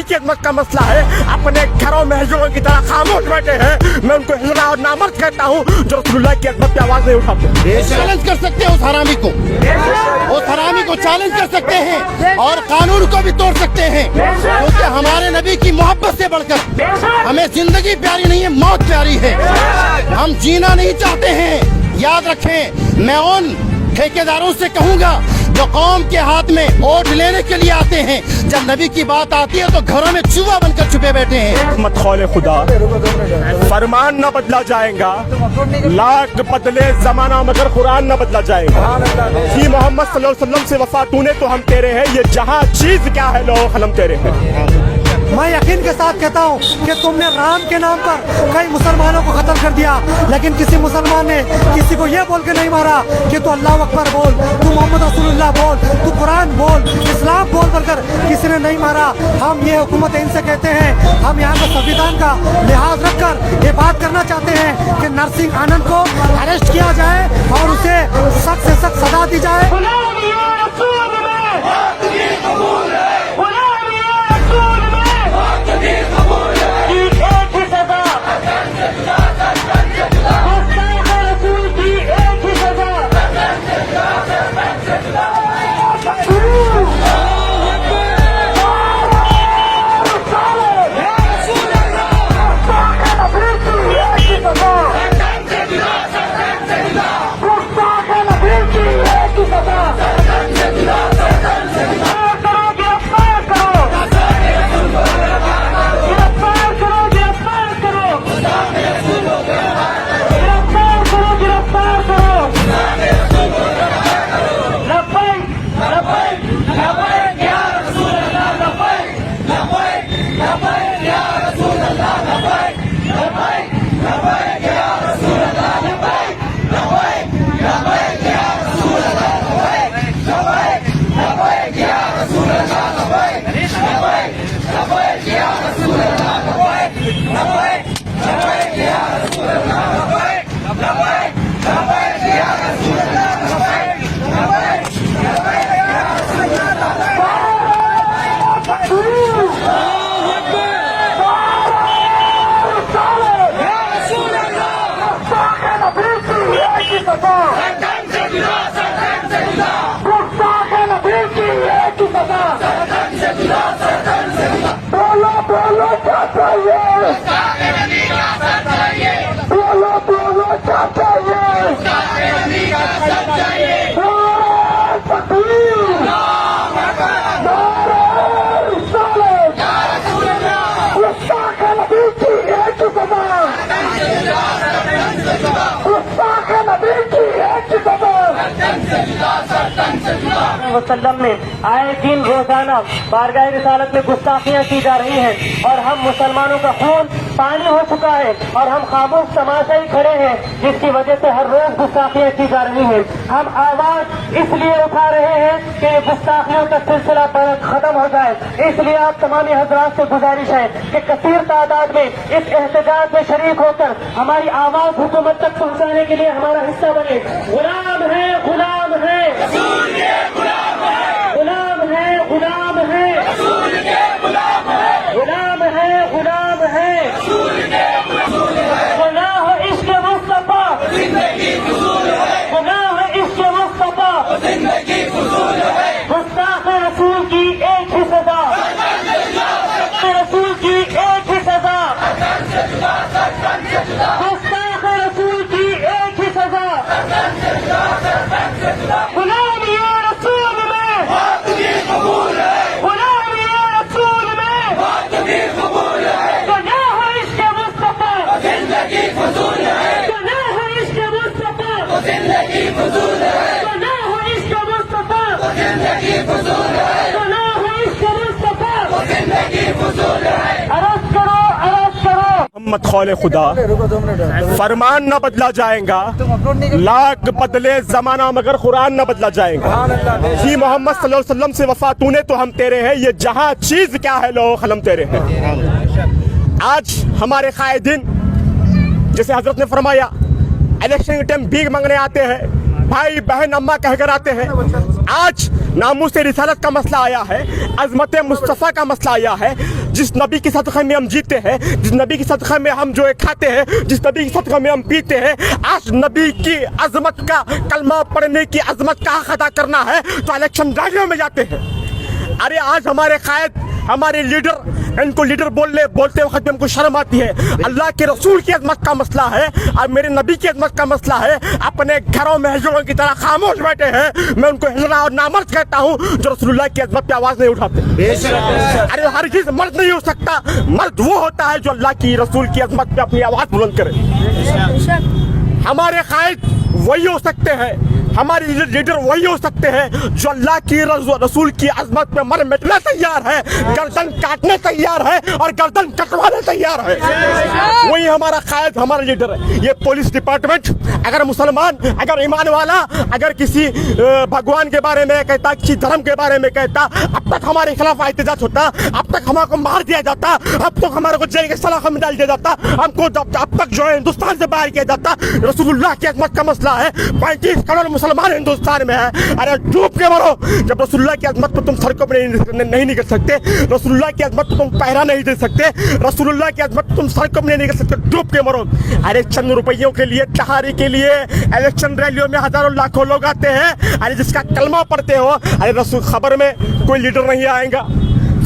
की अजमत का मसला है, अपने घरों में हिजड़ों की तरह खामोश बैठे हैं। मैं उनको हिजड़ा और नामर्द कहता हूँ जो रसूलुल्लाह की अजमत की आवाज नहीं उठाते। चैलेंज कर सकते हैं उस हरामी को चैलेंज कर सकते हैं और कानून को भी तोड़ सकते हैं, क्योंकि हमारे नबी की मोहब्बत से बढ़कर हमें जिंदगी प्यारी नहीं है, मौत प्यारी है। हम जीना नहीं चाहते हैं। याद रखें, मैं उन ठेकेदारों से कहूंगा जो कौम के हाथ में वोट लेने के लिए आते हैं, जब नबी की बात आती है तो घरों में चूहा बनकर छुपे बैठे हैं। मत खौले खुदा, फरमान न बदला जाएगा, लाख बदले जमाना मगर कुरान न बदला जाएगा। ही मोहम्मद सल्लल्लाहु अलैहि वसल्लम से वफा तूने तो हम तेरे हैं, ये जहां चीज क्या है लो कलम तेरे हैं। मैं यकीन के साथ कहता हूँ कि तुमने राम के नाम पर कई मुसलमानों को खत्म कर दिया, लेकिन किसी मुसलमान ने किसी को ये बोल के नहीं मारा कि तू अल्लाह अकबर बोल, तू मोहम्मद रसूलुल्लाह बोल, तू कुरान बोल, इस्लाम बोल कर किसी ने नहीं मारा। हम ये हुकूमत इनसे कहते हैं, हम यहाँ के संविधान का लिहाज रखकर ये बात करना चाहते हैं कि नरसिंह आनंद को अरेस्ट किया जाए और उसे सख्त से सख्त सजा दी जाए। वसल्लम में आए दिन रोजाना बारगाह रिसालत में गुस्ताखियाँ की जा रही हैं और हम मुसलमानों का खून पानी हो चुका है और हम खामोश तमाशा ही खड़े हैं, जिसकी वजह से हर रोज गुस्ताखियाँ की जा रही हैं। हम आवाज इसलिए उठा रहे हैं कि गुस्ताखियों का सिलसिला खत्म हो जाए। इसलिए आप तमाम हजरात से गुजारिश है कि कसीर तादाद में इस एहतजाज में शरीक होकर हमारी आवाज हुकूमत तक पहुँचाने के लिए हमारा हिस्सा बने। गुलाम है, गुलाम है, गुलाम है, गुलाम है, गुलाम है, गुलाम है। गुनाह हो इश्क़ मुस्तफा, गुनाह हो इश्क़ मुस्तफा, गुस्ताख रसूल की एक ही सजा, रसूल की एक ही सजा, गुस्ताख रसूल की एक ही सजा। गुलाम या रसूल में, गुलाम या रसूल में, गुनाह हो इश्क़ मुस्तफा, गुनाह हो इश्क़ मुस्तफा, गुनाह हो इश्क़ मुस्तफा, गुनाह हो इश्क़ मुस्तफा। अरज़ करो, अरज़ करो। मत खौले खुदा, फरमान न बदला जाएगा, लाख बदले जमाना मगर कुरान न बदला जाएगा। ही मोहम्मद सल्लल्लाहु अलैहि वसल्लम से वफा तूने तो हम तेरे हैं, ये जहां चीज क्या है लो कलम तेरे हैं। आज हमारे कायदीन, जैसे हजरत ने फरमाया, इलेक्शन के टाइम भीख मांगने आते हैं, भाई बहन अम्मा कहकर आते हैं। आज नामूस रिसालत का मसला आया है, अजमत मुस्तफ़ा का मसला आया है, जिस नबी के सदक़े में हम जीते हैं, जिस नबी के सदक़े में हम जो है खाते हैं, जिस नबी के सदक़े में हम पीते हैं, आज नबी की अजमत का कलमा पढ़ने की अजमत का हक अदा करना है तो इलेक्शन रैलियों में जाते हैं। अरे आज हमारे कायद, हमारे लीडर, इनको लीडर बोलते वक्त भी हमको शर्म आती है। अल्लाह के रसूल की अजमत का मसला है और मेरे नबी की अजमत का मसला है, अपने घरों में हिजड़ों की तरह खामोश बैठे हैं। मैं उनको हिजड़ा और नामर्द कहता हूँ जो रसूलुल्लाह की अजमत पे आवाज नहीं उठाते। अरे हर चीज मर्द नहीं हो सकता, मर्द वो होता है जो अल्लाह की रसूल की अजमत पे अपनी आवाज बुलंद करे। हमारे कायद वही हो सकते हैं, हमारे लीडर वही हो सकते हैं जो अल्लाह की रसूल की अजमत में मर मिटने तैयार है, गर्दन काटने तैयार है और गर्दन कटवाने तैयार है। वही हमारा कायद, हमारा लीडर है। ये पुलिस डिपार्टमेंट अगर मुसलमान, अगर ईमान वाला, अगर किसी भगवान के बारे में कहता, किसी धर्म के बारे में कहता, अब तक हमारे खिलाफ एहतजाज होता, अब तक हमारे को मार दिया जाता, अब तक हमारे को जेल के सलाखों में डाल दिया जाता, हमको अब तक जो है हिंदुस्तान से बाहर किया जाता। रसूलुल्लाह की अजमत का मसला है, 35 करोड़ मुसलमान हिंदुस्तान में है। अरे डूब के मरो, जब रसूलुल्लाह की अजमत पर तुम सड़कों पर नहीं निकल सकते, रसूलुल्लाह की अजमत पर तुम पहरा नहीं दे सकते, रसूलुल्लाह की अजमत पर तुम सड़कों में नहीं निकल सकते, डूब के मरो। अरे चंद रुपयों के लिए, तहारी के लिए इलेक्शन रैलियों में हजारों लाखों लोग आते हैं। अरे जिसका कलमा पढ़ते हो, अरे रसूल खबर में कोई लीडर नहीं आएगा,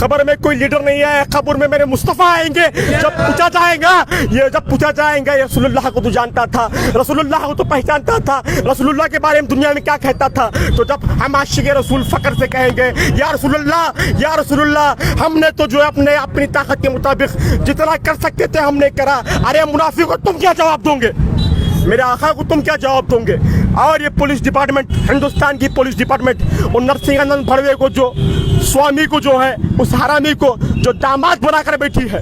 खबर में कोई लीडर नहीं है, खबर में मेरे मुस्तफ़ा आएंगे। जब पूछा जाएगा ये रसूलुल्लाह को तो जानता था, रसूलुल्लाह को तो पहचानता था, रसूलुल्लाह के बारे में दुनिया में क्या कहता था। तो जब हम आशिक़ रसूल फकर से कहेंगे या रसूलुल्लाह, हमने तो जो है अपनी ताकत के मुताबिक जितना कर सकते थे हमने करा। अरे मुनाफिक को तुम क्या जवाब दोगे, मेरे आका को तुम क्या जवाब दोगे। और ये पुलिस डिपार्टमेंट, हिंदुस्तान की पुलिस डिपार्टमेंट, उन नरसिंहानंद भड़वे को, जो स्वामी को, जो है उस हरामी को जो दामाद बनाकर बैठी है,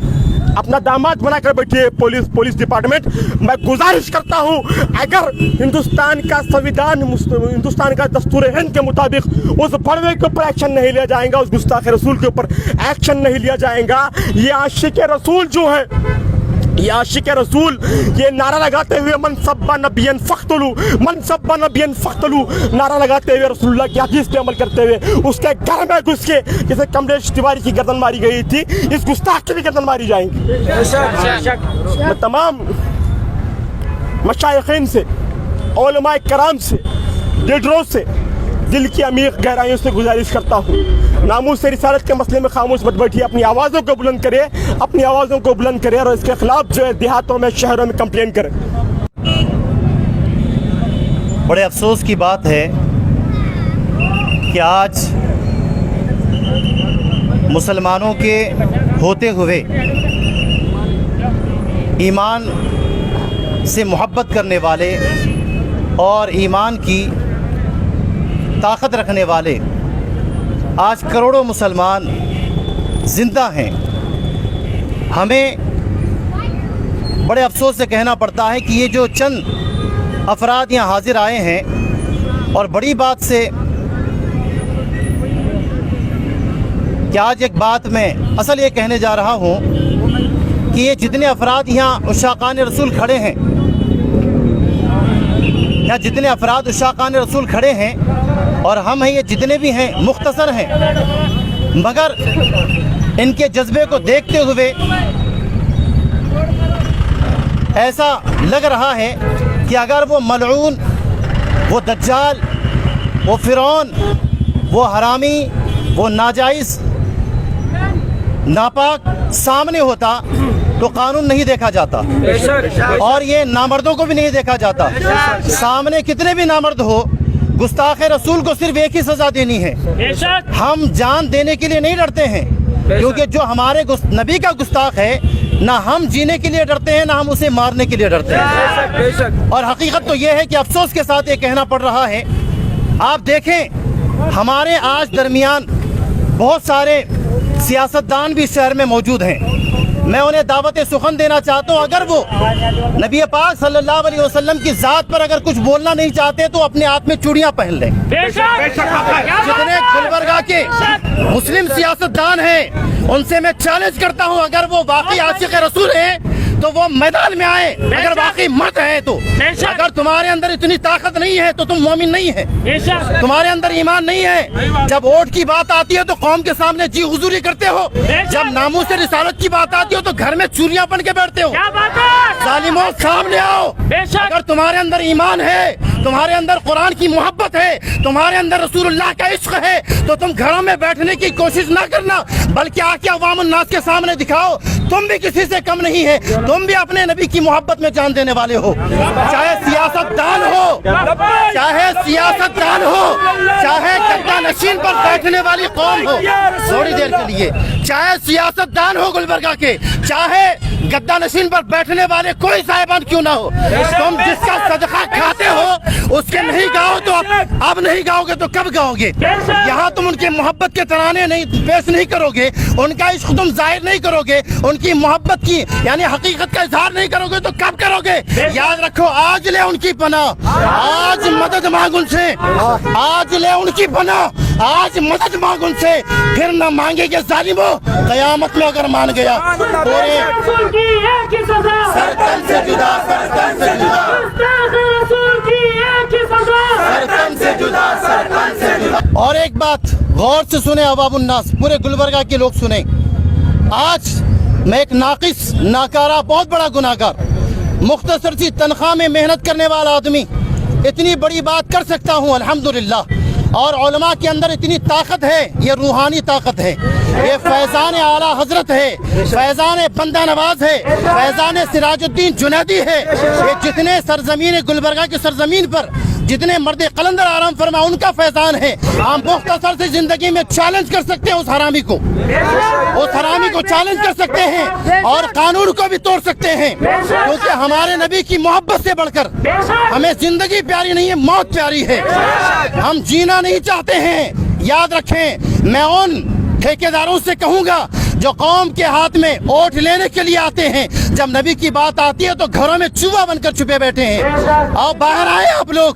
अपना दामाद बनाकर बैठी है पुलिस डिपार्टमेंट। मैं गुजारिश करता हूँ, अगर हिंदुस्तान का संविधान, हिंदुस्तान का दस्तूर हिंद के मुताबिक उस भड़वे के ऊपर एक्शन नहीं लिया जाएगा, उस गुस्ताख रसूल के ऊपर एक्शन नहीं लिया जाएगा, ये आशिक़ रसूल जो है, ये आशिक़ रसूल ये नारा लगाते हुए मन सब्बा नबियन फ़क़्तुलू नारा लगाते हुए, रसूलुल्लाह की हदीस पे अमल करते हुए उसके घर में घुस के जैसे कमलेश तिवारी की गर्दन मारी गई थी, इस गुस्ताख की भी गर्दन मारी जाएंगी। मैं तमाम मशाइख़ीन से, उलमाए कराम से, लीडरों से दिल की अमीर गहराइयों से गुजारिश करता हूँ, नामूस रिसालत के मसले में खामोश मत बैठिए, अपनी आवाज़ों को बुलंद करें, अपनी आवाज़ों को बुलंद करें और इसके खिलाफ जो है देहातों में, शहरों में कंप्लेन करें। बड़े अफसोस की बात है कि आज मुसलमानों के होते हुए ईमान से मोहब्बत करने वाले और ईमान की ताकत रखने वाले आज करोड़ों मुसलमान ज़िंदा हैं। हमें बड़े अफसोस से कहना पड़ता है कि ये जो चंद अफराद यहाँ हाज़िर आए हैं, और बड़ी बात से कि आज एक बात मैं असल ये कहने जा रहा हूँ कि ये जितने अफराद यहाँ उशाक़ान रसूल खड़े हैं, यहाँ जितने अफराद उशाक़ान रसूल खड़े हैं और हम हैं, ये जितने भी हैं मुख्तसर हैं, मगर इनके जज्बे को देखते हुए ऐसा लग रहा है कि अगर वो मलऊन, वो दज्जाल, वो फ़िरौन, वो हरामी, वो नाजायज़, नापाक सामने होता तो कानून नहीं देखा जाता, और ये नामर्दों को भी नहीं देखा जाता। सामने कितने भी नामर्द हो, गुस्ताख रसूल को सिर्फ एक ही सज़ा देनी है। हम जान देने के लिए नहीं डरते हैं, क्योंकि जो हमारे नबी का गुस्ताख है, ना हम जीने के लिए डरते हैं, ना हम उसे मारने के लिए डरते हैं। और हकीकत तो ये है कि अफसोस के साथ ये कहना पड़ रहा है, आप देखें हमारे आज दरमियान बहुत सारे सियासतदान भी शहर में मौजूद हैं। मैं उन्हें दावत सुखन देना चाहता हूँ, अगर वो नबी पाक सल्लल्लाहु अलैहि वसल्लम की ज़ात पर अगर कुछ बोलना नहीं चाहते तो अपने हाथ में चूड़ियाँ पहन लें। जितने गुलबर्गा के मुस्लिम सियासतदान हैं, उनसे मैं चैलेंज करता हूँ, अगर वो वाकई आशिक़ रसूल हैं تو وہ میدان میں آئے اگر واقعی مرد ہے تو. اگر تمہارے اندر اتنی طاقت نہیں ہے تو تم مومن نہیں ہے, تمہارے اندر ایمان نہیں ہے. جب ووٹ کی بات آتی ہے تو قوم کے سامنے جی حضوری کرتے ہو, جب ناموس رسالت کی بات آتی ہو تو گھر میں چوریاں بن کے بیٹھتے ہو. ظالموں سامنے آؤ. اگر تمہارے اندر ایمان ہے, تمہارے اندر قرآن کی محبت ہے, تمہارے اندر رسول اللہ کا عشق ہے, تو تم گھروں میں بیٹھنے کی کوشش نہ کرنا, بلکہ آ کے عوام الناس کے سامنے دکھاؤ تم بھی کسی سے کم نہیں ہے, تم بھی اپنے نبی کی محبت میں جان دینے والے ہو. چاہے سیاست دان ہو, چاہے سیاست دان ہو, چاہے گدا نشین پر بیٹھنے والی قوم ہو, تھوڑی دیر کے لیے, چاہے سیاست دان ہو گلبرگہ کے, چاہے گدا نشین پر بیٹھنے والے کوئی صاحبان کیوں نہ ہو, تم جس کا صدقہ کھاتے ہو اس کے نہیں گاؤ تو اب نہیں گاؤ گے تو کب گاؤ گے. یہاں تم ان کے محبت کے ترانے نہیں پیش نہیں کرو گے, ان کا عشق تم ظاہر نہیں کرو گے, ان کی محبت کی یعنی حقیقت کا اظہار نہیں کرو گے تو کب کرو گے. یاد رکھو, آج لے ان کی پناہ, آج مدد مانگ ان سے, آج لے ان کی پناہ, آج مدد مانگ ان سے, پھر نہ مانگے گے ظالموں قیامت میں اگر مان گیا. سرکن سے جدا, سرکن سے جدا, سرکن سے جدا, سرکن سے جدا. اور ایک بات غور سے سنیں عوام الناس, پورے گلبرگہ کے لوگ سنیں. آج میں ایک ناقص, ناکارہ, بہت بڑا گناہگار, مختصر سی تنخواہ میں محنت کرنے والا آدمی اتنی بڑی بات کر سکتا ہوں الحمدللہ. اور علماء کے اندر اتنی طاقت ہے, یہ روحانی طاقت ہے, یہ فیضان اعلیٰ حضرت ہے, فیضان بندہ نواز ہے, فیضان سراج الدین جنیدی ہے. یہ جتنے سرزمین گلبرگہ کی سرزمین پر جتنے مرد قلندر آرام فرما ان کا فیضان ہے. ہم مختصر سے زندگی میں چیلنج کر سکتے ہیں اس حرامی کو, اس حرامی کو چیلنج کر سکتے ہیں اور قانون کو بھی توڑ سکتے ہیں, کیونکہ ہمارے نبی کی محبت سے بڑھ کر ہمیں زندگی پیاری نہیں ہے, موت پیاری ہے. ہم جینا نہیں چاہتے ہیں. یاد رکھیں, میں ان ٹھیکیداروں سے کہوں گا جو قوم کے ہاتھ میں ووٹ لینے کے لیے آتے ہیں, جب نبی کی بات آتی ہے تو گھروں میں چوہا بن کر چھپے بیٹھے ہیں. اور باہر آئے, آپ لوگ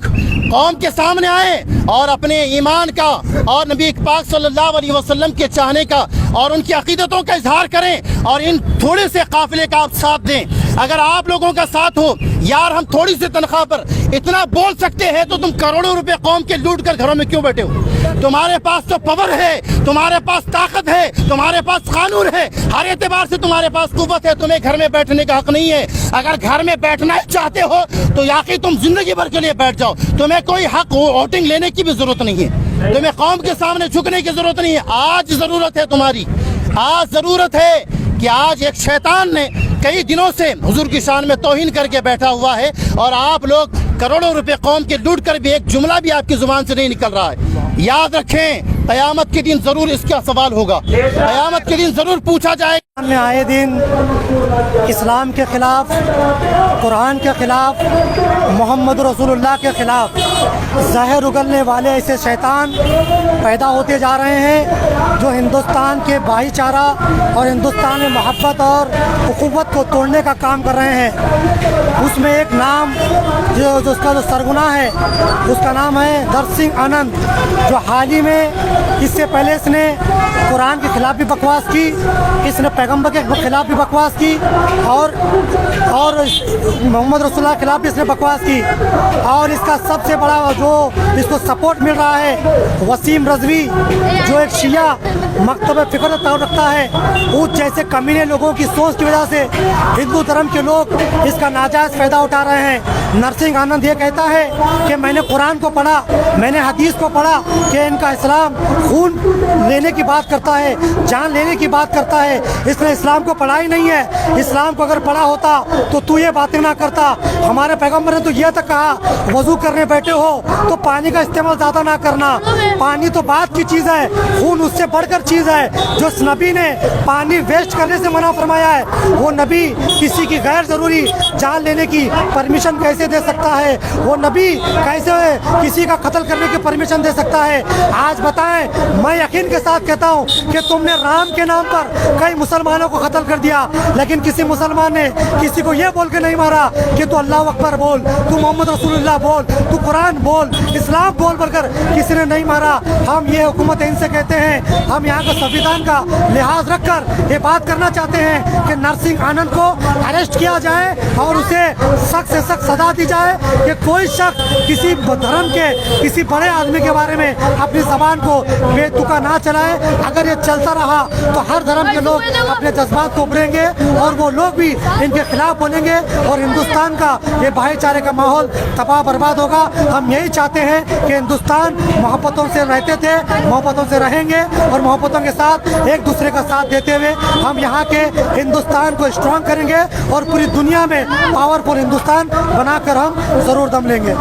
قوم کے سامنے آئے اور اپنے ایمان کا اور نبی پاک صلی اللہ علیہ وسلم کے چاہنے کا اور ان کی عقیدتوں کا اظہار کریں, اور ان تھوڑے سے قافلے کا آپ ساتھ دیں. اگر آپ لوگوں کا ساتھ ہو, یار ہم تھوڑی سی تنخواہ پر اتنا بول سکتے ہیں تو تم کروڑوں روپے قوم کے لوٹ کر گھروں میں کیوں بیٹھے ہو؟ تمہارے پاس تو پاور ہے, تمہارے پاس طاقت ہے, تمہارے پاس قانون ہے, ہر اعتبار سے تمہارے پاس قوت ہے, تمہیں گھر میں بیٹھنے کا حق نہیں ہے. اگر گھر میں بیٹھنا چاہتے ہو تو یا کہ تم زندگی بھر کے لیے بیٹھ جاؤ, تمہیں کوئی حق ووٹنگ لینے کی بھی ضرورت نہیں ہے, تمہیں قوم کے سامنے جھکنے کی ضرورت نہیں ہے. آج ضرورت ہے تمہاری, آج ضرورت ہے کہ آج ایک شیطان نے کئی دنوں سے حضور کی شان میں توہین کر کے بیٹھا ہوا ہے, اور آپ لوگ کروڑوں روپے قوم کے لوٹ کر بھی ایک جملہ بھی آپ کی زبان سے نہیں نکل رہا ہے. یاد رکھیں, قیامت کے دن ضرور اس کا سوال ہوگا, قیامت کے دن ضرور پوچھا جائے گا. میں آئے دن اسلام کے خلاف, قرآن کے خلاف, محمد رسول اللہ کے خلاف زہر اگلنے والے ایسے شیطان پیدا ہوتے جا رہے ہیں جو ہندوستان کے بھائی چارہ اور ہندوستان میں محبت اور اخوت کو توڑنے کا کام کر رہے ہیں. اس میں ایک نام جو اس کا جو سرگناہ ہے اس کا نام ہے در سنگھ آنند, جو حال ہی میں اس سے پہلے اس نے قرآن کے خلاف بھی بکواس کی, اس نے پیغمبر کے خلاف بھی بکواس کی, اور محمد رسول اللہ کے خلاف بھی اس نے بکواس کی. اور اس کا سب سے بڑا جو اس کو سپورٹ مل رہا ہے وسیم رضوی, جو ایک شیعہ مکتب فکر تعلق رکھتا ہے. اس جیسے کمینے لوگوں کی سوچ کی وجہ سے ہندو دھرم کے لوگ اس کا ناجائز فائدہ اٹھا رہے ہیں. نرسنگ آنند یہ کہتا ہے کہ میں نے قرآن کو پڑھا, میں نے حدیث کو پڑھا کہ ان کا اسلام خون لینے کی بات کرتا ہے, جان لینے کی بات کرتا ہے. اس نے اسلام کو پڑھا ہی نہیں ہے. اسلام کو اگر پڑھا ہوتا تو یہ باتیں نہ کرتا. ہمارے پیغمبر نے تو یہ تک کہا وضو کرنے بیٹھے ہو تو پانی کا استعمال زیادہ نہ کرنا. پانی تو بات کی چیز ہے, خون اس سے بڑھ کر چیز ہے. جو اس نبی نے پانی ویسٹ کرنے سے منع فرمایا ہے, وہ نبی کسی کی غیر ضروری جان لینے کی پرمیشن کیسے دے سکتا ہے؟ وہ نبی کیسے کسی کا قتل کرنے کی پرمیشن دے سکتا ہے؟ آج بتائیں, میں یقین کے ساتھ کہتا ہوں کہ تم نے رام کے نام پر کئی مسلمانوں کو قتل کر دیا, لیکن کسی مسلمان نے کسی کو یہ بول کے نہیں مارا کہ تو اللہ اکبر بول, تو محمد رسول اللہ بول, تو قرآن بول, اسلام بول کر کسی نے نہیں مارا. ہم یہ حکومت ان سے کہتے ہیں, ہم यहाँ का संविधान का लिहाज रखकर ये बात करना चाहते हैं कि नरसिंह आनंद को अरेस्ट किया जाए और उसे सख्त से सख्त सजा दी जाए कि कोई शख्स किसी धर्म के किसी बड़े आदमी के बारे में अपनी जबान को बेतुका ना चलाए। अगर ये चलता रहा तो हर धर्म के लोग अपने जज्बात को उभरेंगे और वो लोग भी इनके खिलाफ बोलेंगे और हिंदुस्तान का ये भाईचारे का माहौल तबाह बर्बाद होगा। हम यही चाहते हैं कि हिंदुस्तान मोहब्बतों से रहते थे, मोहब्बतों से रहेंगे और मोहब्बतों के साथ एक दूसरे का साथ देते हुए हम यहाँ के हिंदुस्तान को स्ट्रॉन्ग करेंगे और पूरी दुनिया में पावरफुल हिंदुस्तान बनाकर हम जरूर दम लेंगे।